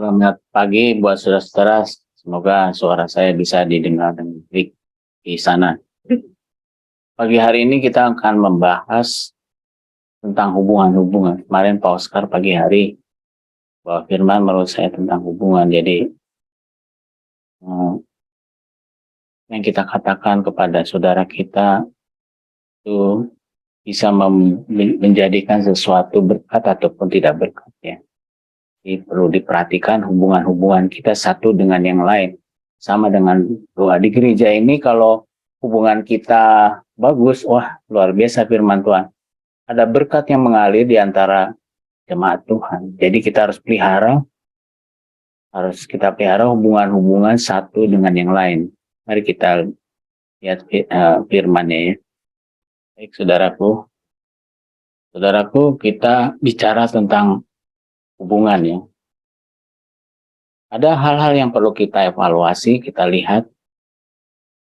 Selamat pagi buat saudara-saudara. Semoga suara saya bisa didengar dengan baik di sana. Pagi hari ini kita akan membahas tentang hubungan-hubungan. Kemarin Pak Oscar pagi hari bawa firman menurut saya tentang hubungan. Jadi yang kita katakan kepada saudara kita itu bisa menjadikan sesuatu berkat ataupun tidak berkat ya. Jadi perlu diperhatikan hubungan-hubungan kita satu dengan yang lain. Sama dengan doa di gereja ini, kalau hubungan kita bagus, wah luar biasa firman Tuhan. Ada berkat yang mengalir di antara jemaat Tuhan. Jadi kita harus pelihara hubungan-hubungan satu dengan yang lain. Mari kita lihat firman-Nya ya. Baik saudaraku, kita bicara tentang hubungan ya. Ada hal-hal yang perlu kita evaluasi, kita lihat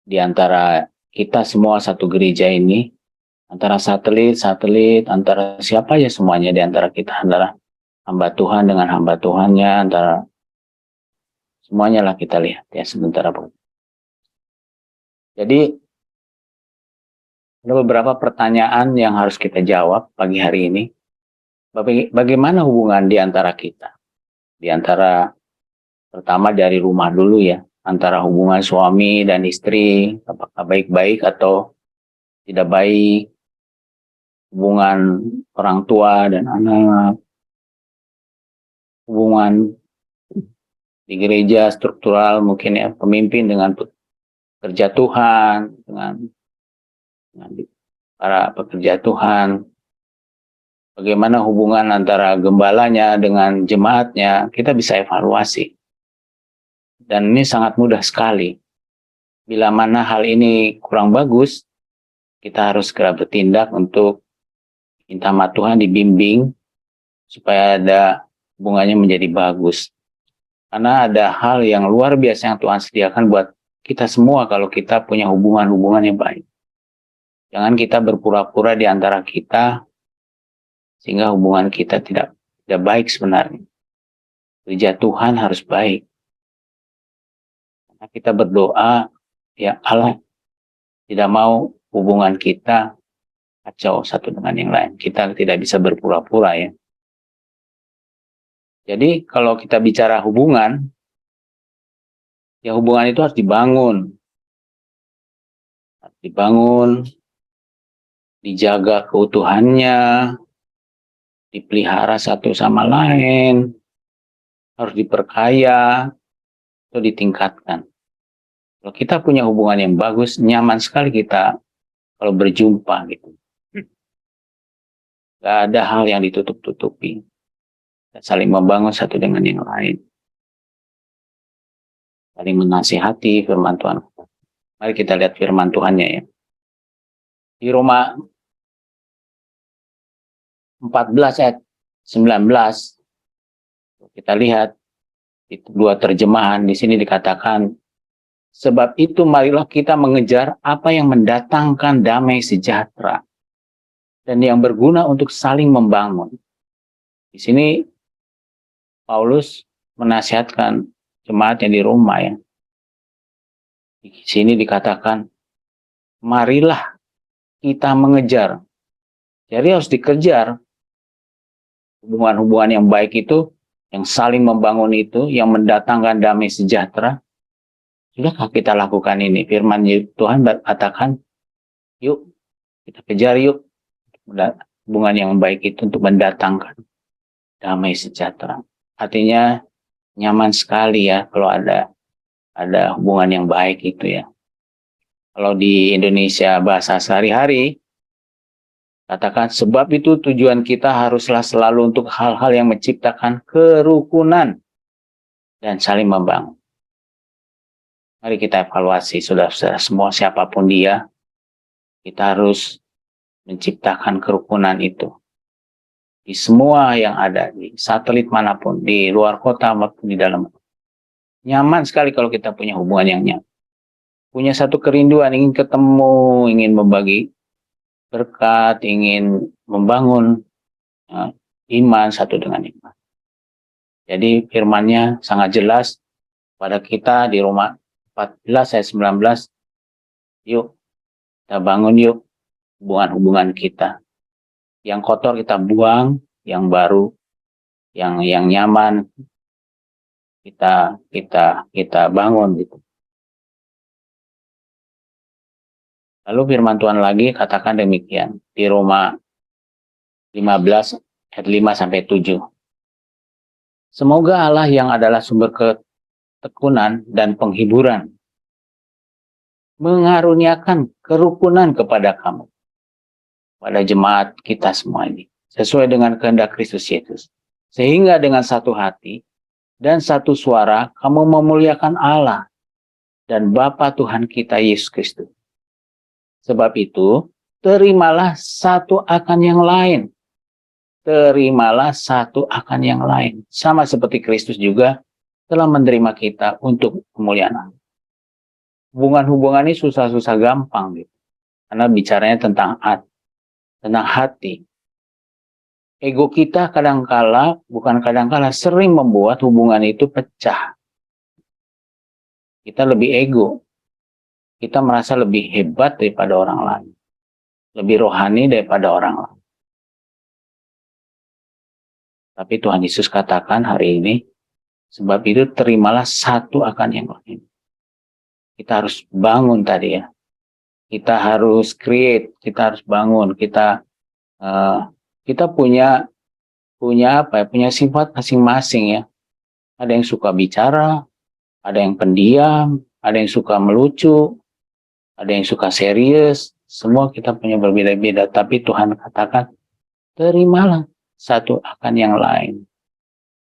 di antara kita semua satu gereja ini, antara satelit, antara siapa ya semuanya di antara kita adalah hamba Tuhan dengan hamba Tuhannya, antara semuanya lah kita lihat ya sebentar. Jadi ada beberapa pertanyaan yang harus kita jawab pagi hari ini. Bagaimana hubungan di antara kita? Di antara pertama dari rumah dulu ya, antara hubungan suami dan istri, apakah baik-baik atau tidak baik, hubungan orang tua dan anak, hubungan di gereja struktural mungkin ya, pemimpin dengan pekerja Tuhan, dengan para pekerja Tuhan, bagaimana hubungan antara gembalanya dengan jemaatnya, kita bisa evaluasi. Dan ini sangat mudah sekali. Bila mana hal ini kurang bagus, kita harus segera bertindak untuk minta sama Tuhan dibimbing supaya ada hubungannya menjadi bagus. Karena ada hal yang luar biasa yang Tuhan sediakan buat kita semua kalau kita punya hubungan-hubungan yang baik. Jangan kita berpura-pura di antara kita sehingga hubungan kita tidak baik sebenarnya. Gereja Tuhan harus baik. Karena kita berdoa, ya Allah tidak mau hubungan kita kacau satu dengan yang lain. Kita tidak bisa berpura-pura ya. Jadi kalau kita bicara hubungan, ya hubungan itu harus dibangun. Harus dibangun, dijaga keutuhannya, dipelihara satu sama lain, harus diperkaya, atau ditingkatkan. Kalau kita punya hubungan yang bagus, nyaman sekali kita kalau berjumpa gitu. Gak ada hal yang ditutup-tutupi. Kita saling membangun satu dengan yang lain. Saling menasihati firman Tuhan. Mari kita lihat firman Tuhannya ya. Di Roma 14 ayat 19, kita lihat itu dua terjemahan. Di sini dikatakan, sebab itu marilah kita mengejar apa yang mendatangkan damai sejahtera dan yang berguna untuk saling membangun. Di sini Paulus menasihatkan jemaat yang di Roma ya. Di sini dikatakan, marilah kita mengejar. Jadi harus dikejar hubungan-hubungan yang baik itu, yang saling membangun itu, yang mendatangkan damai sejahtera. Sudahkah kita lakukan ini? Firman Tuhan katakan, yuk kita kejar yuk hubungan yang baik itu untuk mendatangkan damai sejahtera. Artinya nyaman sekali ya kalau ada hubungan yang baik itu ya. Kalau di Indonesia bahasa sehari-hari, katakan, sebab itu tujuan kita haruslah selalu untuk hal-hal yang menciptakan kerukunan dan saling membangun. Mari kita evaluasi saudara-saudara semua, siapapun dia, kita harus menciptakan kerukunan itu. Di semua yang ada, di satelit manapun, di luar kota maupun di dalam. Nyaman sekali kalau kita punya hubungan yang nyaman. Punya satu kerinduan, ingin ketemu, ingin membagi berkat, ingin membangun iman satu dengan iman. Jadi firman-Nya sangat jelas pada kita di Roma 14 ayat 19. Yuk, kita bangun yuk hubungan-hubungan kita. Yang kotor kita buang, yang baru, yang nyaman kita bangun gitu. Lalu firman Tuhan lagi katakan demikian di Roma 15 ayat 5 sampai 7. Semoga Allah yang adalah sumber ketekunan dan penghiburan mengaruniakan kerukunan kepada kamu, pada jemaat kita semua ini, sesuai dengan kehendak Kristus Yesus. Sehingga dengan satu hati dan satu suara kamu memuliakan Allah dan Bapa Tuhan kita Yesus Kristus. Sebab itu, terimalah satu akan yang lain. Terimalah satu akan yang lain. Sama seperti Kristus juga telah menerima kita untuk kemuliaan Allah. Hubungan-hubungan ini susah-susah gampang gitu. Karena bicaranya tentang hati. Ego kita kadangkala sering membuat hubungan itu pecah. Kita lebih ego. Kita merasa lebih hebat daripada orang lain. Lebih rohani daripada orang lain. Tapi Tuhan Yesus katakan hari ini, sebab itu terimalah satu akan yang lain. Kita harus bangun tadi ya. Kita harus create, kita harus bangun, kita punya sifat masing-masing ya. Ada yang suka bicara, ada yang pendiam, ada yang suka melucu, ada yang suka serius. Semua kita punya berbeda-beda, tapi Tuhan katakan terimalah satu akan yang lain.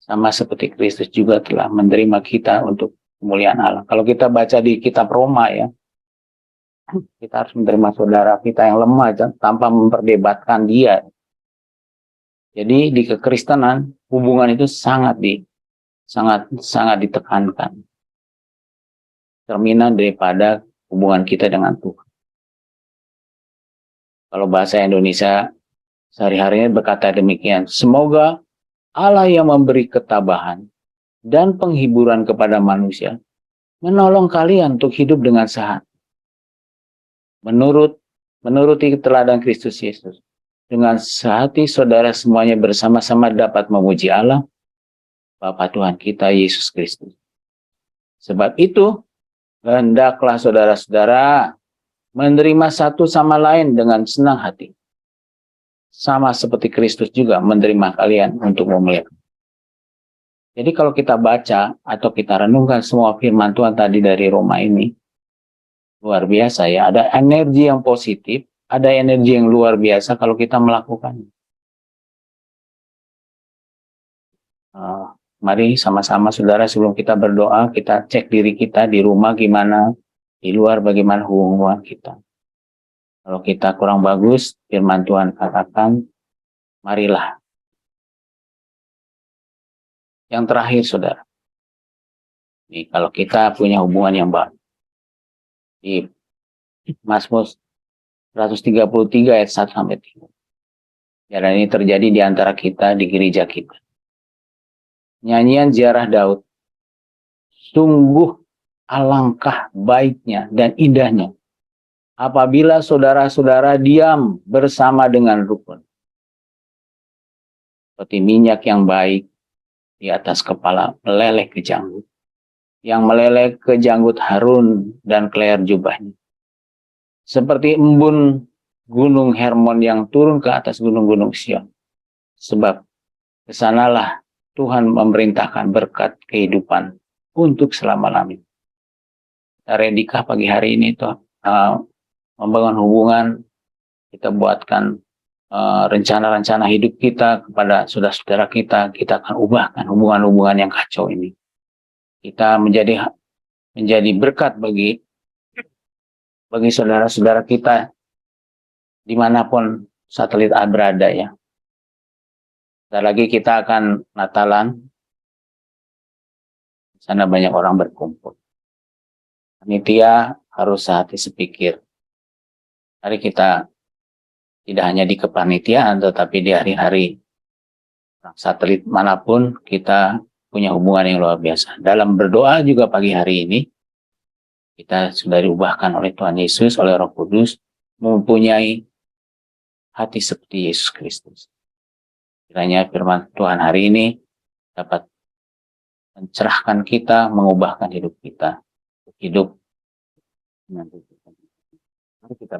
Sama seperti Kristus juga telah menerima kita untuk kemuliaan Allah. Kalau kita baca di kitab Roma ya, kita harus menerima saudara kita yang lemah tanpa memperdebatkan dia. Jadi di kekristenan hubungan itu sangat ditekankan. Cerminan daripada hubungan kita dengan Tuhan. Kalau bahasa Indonesia sehari-harinya berkata demikian, semoga Allah yang memberi ketabahan dan penghiburan kepada manusia menolong kalian untuk hidup dengan sehat. Menuruti teladan Kristus Yesus. Dengan sehati saudara semuanya bersama-sama dapat memuji Allah, Bapa Tuhan kita Yesus Kristus. Sebab itu, hendaklah saudara-saudara menerima satu sama lain dengan senang hati. Sama seperti Kristus juga menerima kalian untuk memuliakan. Jadi kalau kita baca atau kita renungkan semua firman Tuhan tadi dari Roma ini, luar biasa ya. Ada energi yang positif, ada energi yang luar biasa kalau kita melakukannya. Mari sama-sama saudara sebelum kita berdoa, kita cek diri kita di rumah gimana, di luar bagaimana hubungan kita. Kalau kita kurang bagus, firman Tuhan katakan, marilah. Yang terakhir saudara, nih, kalau kita punya hubungan yang baik, di Mazmur 133 ayat 1 sampai 3. Dan ini terjadi di antara kita di gereja kita. Nyanyian ziarah Daud. Sungguh alangkah baiknya dan indahnya apabila saudara-saudara diam bersama dengan rukun. Seperti minyak yang baik di atas kepala meleleh ke janggut. Yang meleleh ke janggut Harun dan kleer jubahnya. Seperti embun gunung Hermon yang turun ke atas gunung-gunung Sion. Sebab kesanalah Tuhan memerintahkan berkat kehidupan untuk selama-lamanya. Kita redikah pagi hari ini tuh membangun hubungan, kita buatkan rencana-rencana hidup kita kepada saudara-saudara kita akan ubahkan hubungan-hubungan yang kacau ini. Kita menjadi berkat bagi saudara-saudara kita dimanapun satelit berada ya. Sebentar lagi kita akan Natalan. Di sana banyak orang berkumpul. Panitia harus sehati sepikir. Mari kita tidak hanya di kepanitiaan, tetapi di hari-hari satelit manapun kita punya hubungan yang luar biasa. Dalam berdoa juga pagi hari ini, kita sudah diubahkan oleh Tuhan Yesus, oleh Roh Kudus, mempunyai hati seperti Yesus Kristus. Kiranya firman Tuhan hari ini dapat mencerahkan kita, mengubahkan hidup kita, hidup dengan Tuhan. Mari kita